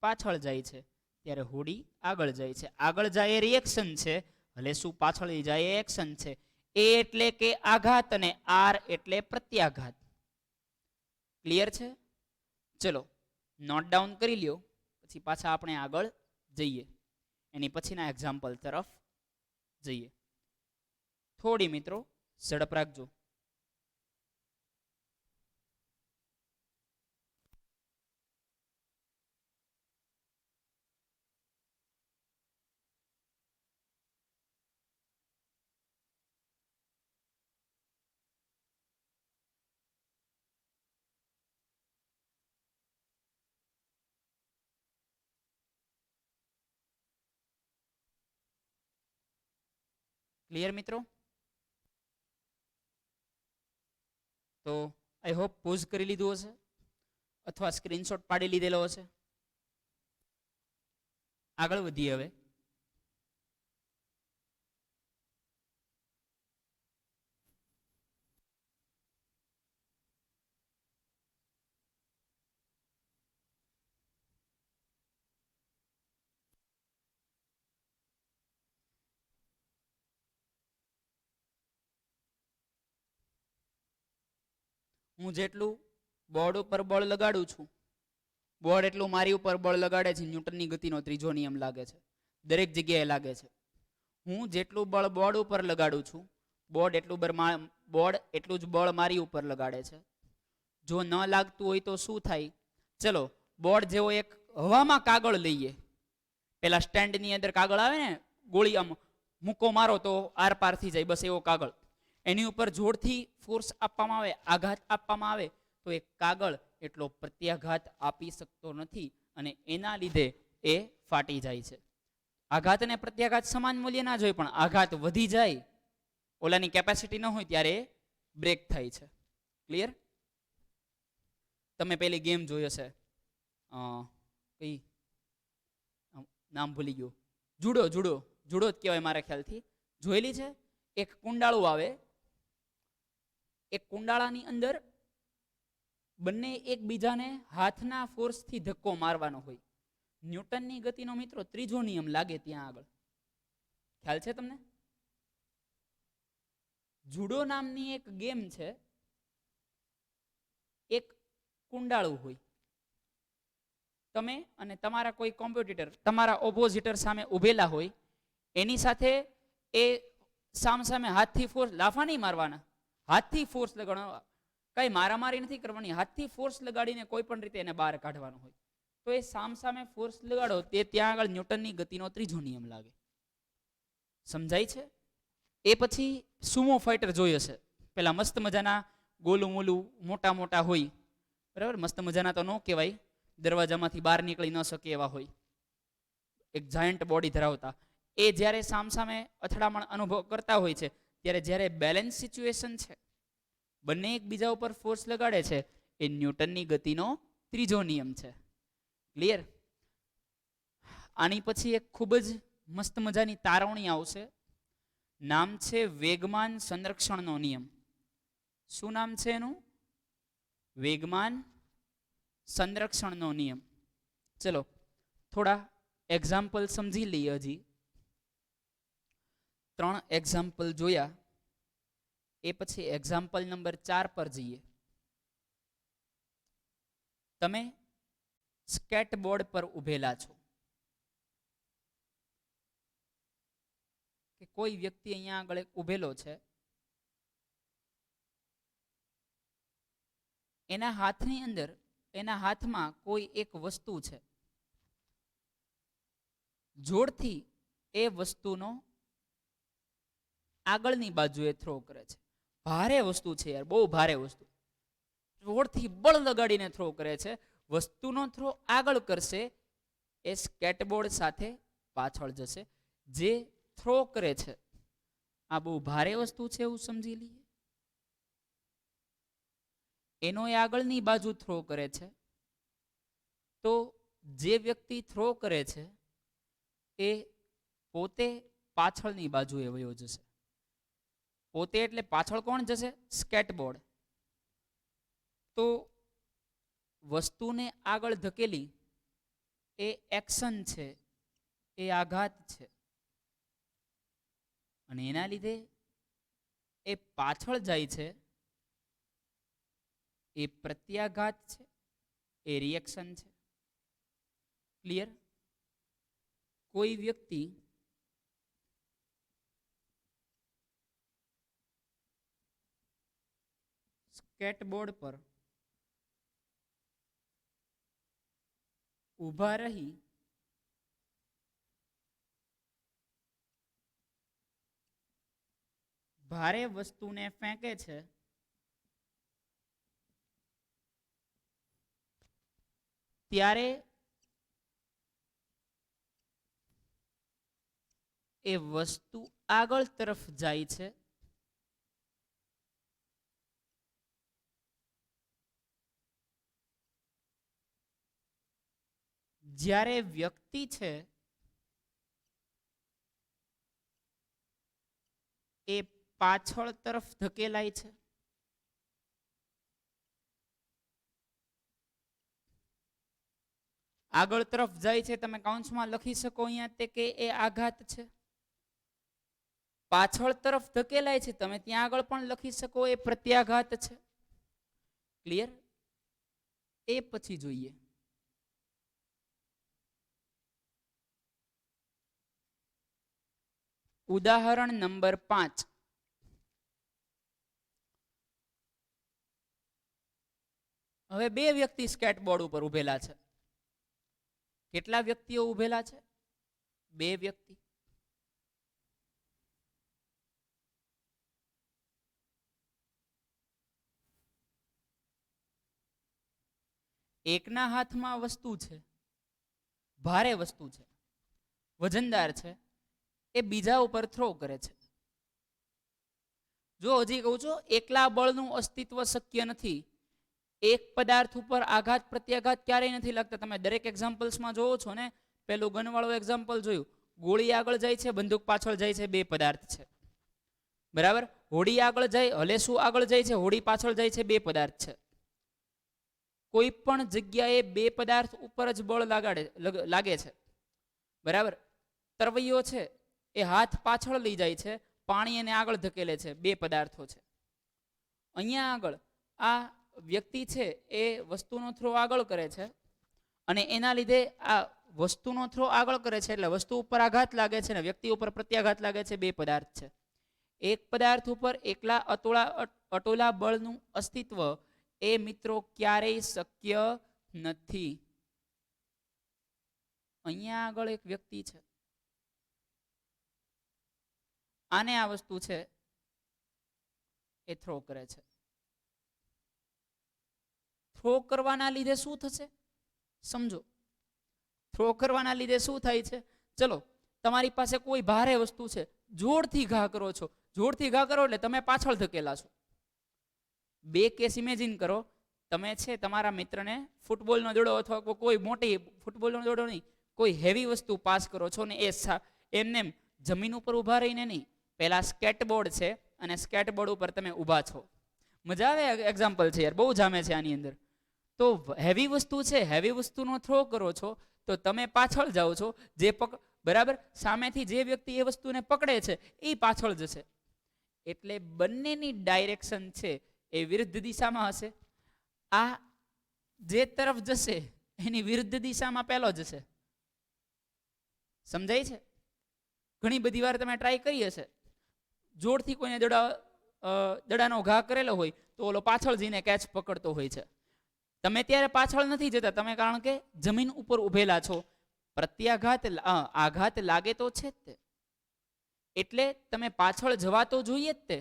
પાછળ જાય છે ત્યારે હોડી આગળ જાય છે. આગળ જાય એ રિએક્શન છે. હલેસું પાછળ લઈ જાય એ એક્શન છે. એ એટલે કે આઘાત અને આર એટલે પ્રત્યાઘાત. ક્લિયર છે? ચલો નોટ ડાઉન કરી લ્યો, પછી પાછા આપણે આગળ જઈએ, એની પછીના એક્ઝામ્પલ તરફ જઈએ. થોડી મિત્રો ઝડપ રાખજો. ક્લિયર મિત્રો? તો આઈ હોપ પોઝ કરી લીધું હશે અથવા સ્ક્રીનશોટ પાડી લીધેલો હશે. આગળ વધીએ હવે. હું જેટલું બોર્ડ ઉપર બળ લગાડું છું, બોર્ડ એટલું મારી ઉપર બળ લગાડે છે. ન્યૂટનની ગતિનો ત્રીજો નિયમ લાગે છે, દરેક જગ્યાએ લાગે છે. હું જેટલું બળ બોર્ડ ઉપર લગાડું છું, બોર્ડ એટલું જ બળ મારી ઉપર લગાડે છે. જો ન લાગતું હોય તો શું થાય? ચલો બોર્ડ જેવો એક હવામાં કાગળ લઈએ. પેલા સ્ટેન્ડની અંદર કાગળ આવે ને, ગોળી આમ મૂકો મારો તો આર પાર થઈ જાય, બસ એવો કાગળ. એની ઉપર જોરથી ફોર્સ આપવામાં આવે, આઘાત આપવામાં આવે તો એ કાગળ એટલો પ્રત્યાઘાત આપી શકતો નથી અને એના લીધે એ ફાટી જાય છે. આઘાત અને પ્રત્યાઘાત સમાન મૂલ્ય ના જ હોય, પણ આઘાત વધી જાય, ઓલાની કેપેસિટી ન હોય ત્યારે બ્રેક થાય છે. ક્લિયર? તમે પેલી ગેમ જોઈ હશે, કઈ નામ ભૂલી ગયો, જુડો જુડો જુડો જ કહેવાય મારા ખ્યાલથી. જોયેલી છે? એક કુંડાળું આવે, એક કુંડાળાની અંદર બંને એકબીજાને હાથના ફોર્સથી ધક્કો મારવાનો હોય. ન્યૂટનની ગતિનો મિત્રો ત્રીજો નિયમ લાગે ત્યાં આગળ. ખ્યાલ છે તમને? જુડો નામની એક ગેમ છે. એક કુંડાળું હોય, તમે અને તમારા કોઈ કોમ્પિટિટર તમારા ઓપોઝિટર સામે ઉભેલા હોય, એની સાથે એ સામસામે હાથથી ફોર્સ, લાફા નહીં મારવાના, હાથથી ફોર્સ લગાડવાનો. કઈ મારામારી નથી કરવાની, હાથથી ફોર્સ લગાડીને કોઈ પણ રીતે એને બહાર કાઢવાનો હોય. તો એ સામસામે ફોર્સ લગાડો તે ત્યાં આગળ ન્યૂટનની ગતિનો ત્રીજો નિયમ લાગે. સમજાય છે? એ પછી સુમો ફાઇટર જોઈ હશે, પેલા મસ્ત મજાના ગોલું મોલું મોટા મોટા હોય, બરાબર? મસ્ત મજાના તો ન કહેવાય, દરવાજામાંથી બહાર નીકળી ન શકે એવા હોય, એક જાયન્ટ બોડી ધરાવતા. એ જ્યારે સામસામે અથડામણ અનુભવ કરતા હોય છે ત્યારે જ્યારે બેલેન્સ સિચ્યુએશન છે, બંને એકબીજા ઉપર ફોર્સ લગાડે છે, એ ન્યૂટનની ગતિનો ત્રીજો નિયમ છે. ક્લિયર? આની પછી એક ખૂબ જ મસ્ત મજાની તારવણી આવશે, નામ છે વેગમાન સંરક્ષણનો નિયમ. શું નામ છે એનું? વેગમાન સંરક્ષણનો નિયમ. ચલો થોડા એક્ઝામ્પલ સમજી લઈએ. હજી 3 એક્ઝામ્પલ જોયા, એ પછી એક્ઝામ્પલ નંબર 4 પર જઈએ. તમે સ્કેટબોર્ડ પર ઉભેલા છો કે કોઈ વ્યક્તિ અહીંયા આગળ ઉભેલો છે, એના હાથની અંદર, એના હાથમાં કોઈ એક વસ્તુ છે, જોરથી એ વસ્તુનો આગળની બાજુએ થ્રો કરે છે. ભારે વસ્તુ છે યાર, બહુ ભારે વસ્તુ, જોરથી બળ લગાડીને થ્રો કરે છે. વસ્તુનો થ્રો આગળ કરશે, એ સ્કેટબોર્ડ સાથે પાછળ જશે. જે થ્રો કરે છે આ બહુ ભારે વસ્તુ છે એવું સમજી લઈએ. એનો એ આગળની બાજુ થ્રો કરે છે, તો જે વ્યક્તિ થ્રો કરે છે એ પોતે પાછળની બાજુએ વયો જશે. પોતે એટલે પાછળ કોણ જશે? સ્કેટબોર્ડ. તો વસ્તુને આગળ ધકેલી એ એક્શન છે, એ આઘાત છે, અને એના લીધે એ પાછળ જાય છે, એ પ્રત્યાઘાત છે, એ રિએક્શન છે. ક્લિયર? કોઈ વ્યક્તિ સ્કેટબોર્ડ પર ઊભા રહી ભારે વસ્તુને ફેંકે છે, ત્યારે એ વસ્તુ આગળ તરફ જાય છે, જ્યારે વ્યક્તિ છે એ પાછળ તરફ ધકેલાય છે. આગળ તરફ જાય છે, તમે કૌંસમાં લખી શકો અહીંયા તે કે એ આઘાત છે. પાછળ તરફ ધકેલાય છે, તમે ત્યાં આગળ પણ લખી શકો એ પ્રત્યાઘાત છે. ક્લિયર? એ પછી જોઈએ ઉદાહરણ નંબર 5. હવે 2 વ્યક્તિ સ્કેટબોર્ડ ઉપર ઉભેલા છે. કેટલા વ્યક્તિઓ ઉભેલા છે? 2 વ્યક્તિ. એકના હાથમાં વસ્તુ છે, ભારે વસ્તુ છે, વજનદાર છે, એ બીજા ઉપર થ્રો કરે છે. જો હજી કહું છું, એકલા બળનું અસ્તિત્વ શક્ય નથી. એક પદાર્થ ઉપર આઘાત પ્રત્યાઘાત ક્યારેય નથી લાગતા. તમે દરેક એક્ઝામ્પલ્સમાં જોવો છો ને, પેલું ગનવાળું એક્ઝામ્પલ જોયું, ગોળી આગળ જાય છે, બંદૂક પાછળ જાય છે, 2 પદાર્થ છે. બરાબર? હોડી આગળ જાય, હલેસું આગળ જાય છે, હોડી પાછળ જાય છે, 2 પદાર્થ છે. કોઈ પણ જગ્યાએ 2 પદાર્થ ઉપર જ બળ લાગે છે. બરાબર? તરવૈયો છે એ હાથ પાછળ લઈ જાય છે, પાણી એને આગળ ધકેલે છે, 2 પદાર્થો છે. અહીંયા આગળ આ વ્યક્તિ છે એ વસ્તુનો થ્રો આગળ કરે છે, અને એના લીધે આ વસ્તુનો થ્રો આગળ કરે છે એટલે વસ્તુ ઉપર આઘાત લાગે છે, ને વ્યક્તિ ઉપર પ્રત્યાઘાત લાગે છે. 2 પદાર્થ છે. એક પદાર્થ ઉપર એકલા અટોલા બળનું અસ્તિત્વ એ મિત્રો ક્યારેય શક્ય નથી. અહીંયા આગળ એક વ્યક્તિ છે, આને આ વસ્તુ છે એ થ્રો કરે છે. થ્રો કરવાના લીધે શું થશે સમજો. થ્રો કરવાના લીધે શું થાય છે? ચલો, તમારી પાસે કોઈ ભારે વસ્તુ છે, જોરથી ઘા કરો છો. જોરથી ઘા કરો એટલે તમે પાછળ ધકેલા છો. 2 કેસ ઇમેજિન કરો. તમે છે તમારા મિત્રને ફૂટબોલનો દડો અથવા કોઈ મોટી ફૂટબોલનો દડો નહીં, કોઈ હેવી વસ્તુ પાસ કરો છો, ને એ એમને જમીન ઉપર ઊભા રહીને નહીં, પહેલા સ્કેટબોર્ડ છે અને સ્કેટબોર્ડ ઉપર તમે ઊભા છો. મજા આવે એક્ઝામ્પલ છે યાર, બહુ જામે છે આની અંદર. તો હેવી વસ્તુ છે, હેવી વસ્તુનો થ્રો કરો છો તો તમે પાછળ જાઓ છો, જે બરાબર સામેથી જે વ્યક્તિ એ વસ્તુને પકડે છે એ પાછળ જશે. એટલે બંનેની ડાયરેક્શન છે એ વિરુદ્ધ દિશામાં હશે. આ જે તરફ જશે એની વિરુદ્ધ દિશામાં પહેલો જશે. સમજાય છે? ઘણી બધી વાર તમે ટ્રાય કરી હશે, જોરથી કોઈને દડાનો ઘા કરેલો હોય તો ઓલો પાછળ જઈને કેચ પકડતો હોય છે. તમે ત્યારે પાછળ નથી જતા, તમે કારણ કે જમીન ઉપર ઉભેલા છો. પ્રત્યાઘાત આઘાત લાગે તો છે જ તે, એટલે તમે પાછળ જવા તો જોઈએ જ તે,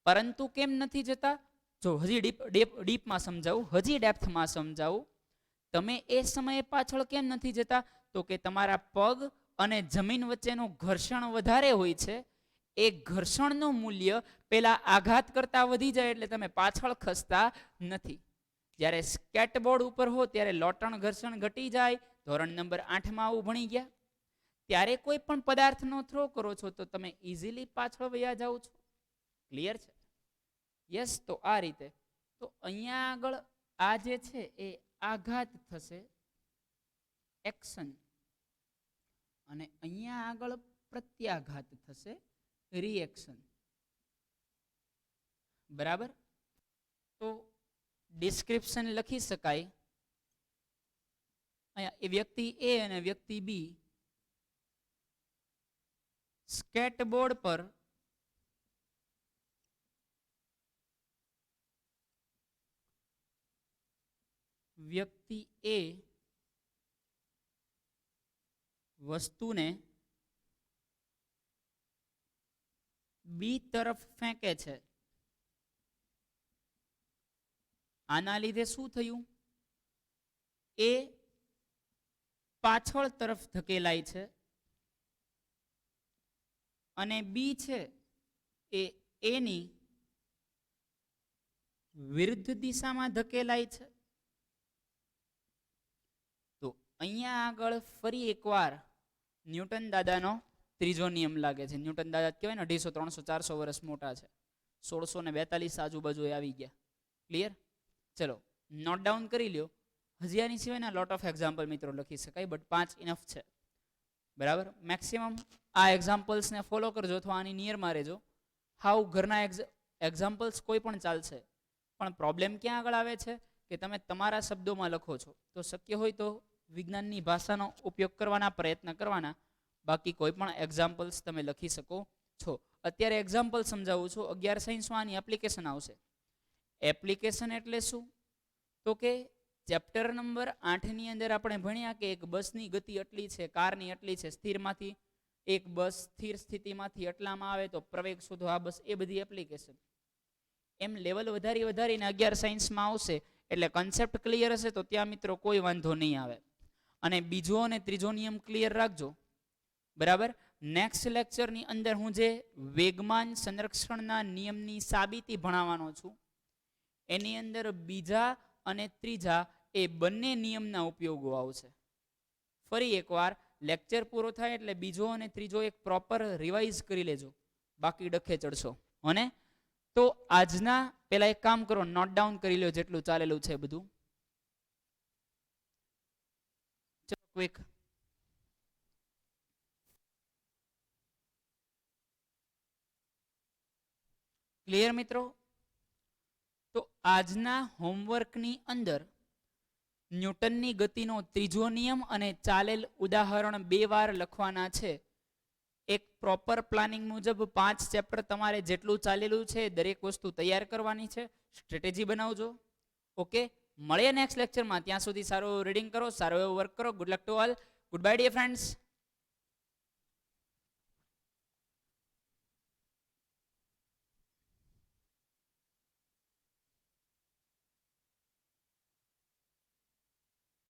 પરંતુ કેમ નથી જતા? જો હજી ડીપમાં સમજાવું, હજી ડેપ્થમાં સમજાવું. તમે એ સમયે પાછળ કેમ નથી જતા? તો કે તમારા પગ અને જમીન વચ્ચેનું ઘર્ષણ વધારે હોય છે. એ ઘર્ષણનું મૂલ્ય પેલા આઘાત કરતા વધી જાય એટલે તમે પાછળ ખસતા નથી. જ્યારે સ્કેટબોર્ડ ઉપર હો ત્યારે લોટણ ઘર્ષણ ઘટી જાય. ધોરણ નંબર 8માં આવું ભણી ગયા. ત્યારે કોઈ પણ પદાર્થનો થ્રો કરો છો તો તમે ઇઝીલી પાછળ વયા જાઓ છો. ક્લિયર છે? યસ. તો આ રીતે તો અહીંયા આગળ આ જે છે એ આઘાત થશે, એક્શન, અને અહીંયા આગળ પ્રત્યાઘાત થશે, રિએક્શન. બરાબર? તો ડિસ્ક્રિપ્શન લખી શકાય. અહીંયા એ વ્યક્તિ એ અને વ્યક્તિ બી સ્કેટબોર્ડ પર વ્યક્તિ એ વસ્તુને બી તરફ ફેંકે છે. આના લીધે શું થયું? એ પાછળ તરફ ધકેલાય છે અને બી છે એ એની વિરુદ્ધ દિશામાં ધકેલાય છે. તો અહીંયા આગળ ફરી એકવાર ન્યૂટન દાદાનો ત્રીજો નિયમ લાગે છે. ન્યૂટન દાદા કહેવાય ને 250, 300, 400 વર્ષ મોટા છે. 1642 આજુબાજુ આવી ગયા. ક્લિયર? ચલો નોટ ડાઉન કરી લ્યો. હજી આની સિવાયના લોટ ઓફ એક્ઝામ્પલ મિત્રો લખી શકાય, બટ 5 ઇનફ છે. બરાબર? મેક્સિમમ આ એક્ઝામ્પલ્સને ફોલો કરજો અથવા આની નિયરમાં રહેજો. હાવ ઘરના એક્ઝામ્પલ્સ કોઈ પણ ચાલશે, પણ પ્રોબ્લેમ ક્યાં આગળ આવે છે કે તમે તમારા શબ્દોમાં લખો છો. તો શક્ય હોય તો વિજ્ઞાનની ભાષાનો ઉપયોગ કરવાના પ્રયત્ન કરવાના, બાકી કોઈ પણ એક્ઝામ્પલ્સ તમે લખી શકો છો. અત્યારે એક્ઝામ્પલ સમજાવું છું. 11 સાયન્સમાં આની એપ્લિકેશન આવશે. એપ્લિકેશન એટલે શું? તો કે ચેપ્ટર નંબર 8ની અંદર આપણે ભણ્યા કે એક બસની ગતિ એટલી છે, કારની એટલી છે, સ્થિરમાંથી એક બસ સ્થિર સ્થિતિમાંથી એટલામાં આવે તો પ્રવેગ શોધો. આ બસ એ બધી એપ્લિકેશન. એમ લેવલ વધારીને 11 સાયન્સમાં આવશે એટલે કન્સેપ્ટ ક્લિયર હશે તો ત્યાં મિત્રો કોઈ વાંધો નહીં આવે. અને બીજો અને ત્રીજો નિયમ ક્લિયર રાખજો. બરાબર? નેક્સ્ટ લેક્ચરની અંદર હું જે વેગમાન સંરક્ષણના નિયમની સાબિતી ભણાવવાનો છું એની અંદર બીજા અને ત્રીજા એ બંને નિયમના ઉપયોગો આવશે. ફરી એકવાર લેક્ચર પૂરો થાય એટલે બીજો અને ત્રીજો એક પ્રોપર રિવાઇઝ કરી લેજો, બાકી ડખે ચડશો. અને તો આજના પેલા એક કામ કરો, નોટ ડાઉન કરી લો જેટલું ચાલેલું છે બધું. ચલો ક્વિક. ક્લિયર મિત્રો? તો આજના હોમવર્કની અંદર ન્યૂટનની ગતિનો ત્રીજો નિયમ અને ચાલેલ ઉદાહરણ 2 વાર લખવાના છે. એક પ્રોપર પ્લાનિંગ મુજબ 5 ચેપ્ટર તમારે જેટલું ચાલેલું છે દરેક વસ્તુ તૈયાર કરવાની છે. સ્ટ્રેટેજી બનાવજો. ઓકે, મળીએ નેક્સ્ટ લેક્ચરમાં. ત્યાં સુધી સારું રીડિંગ કરો, સારો એવો વર્ક કરો. Good luck to all. Good bye dear friends.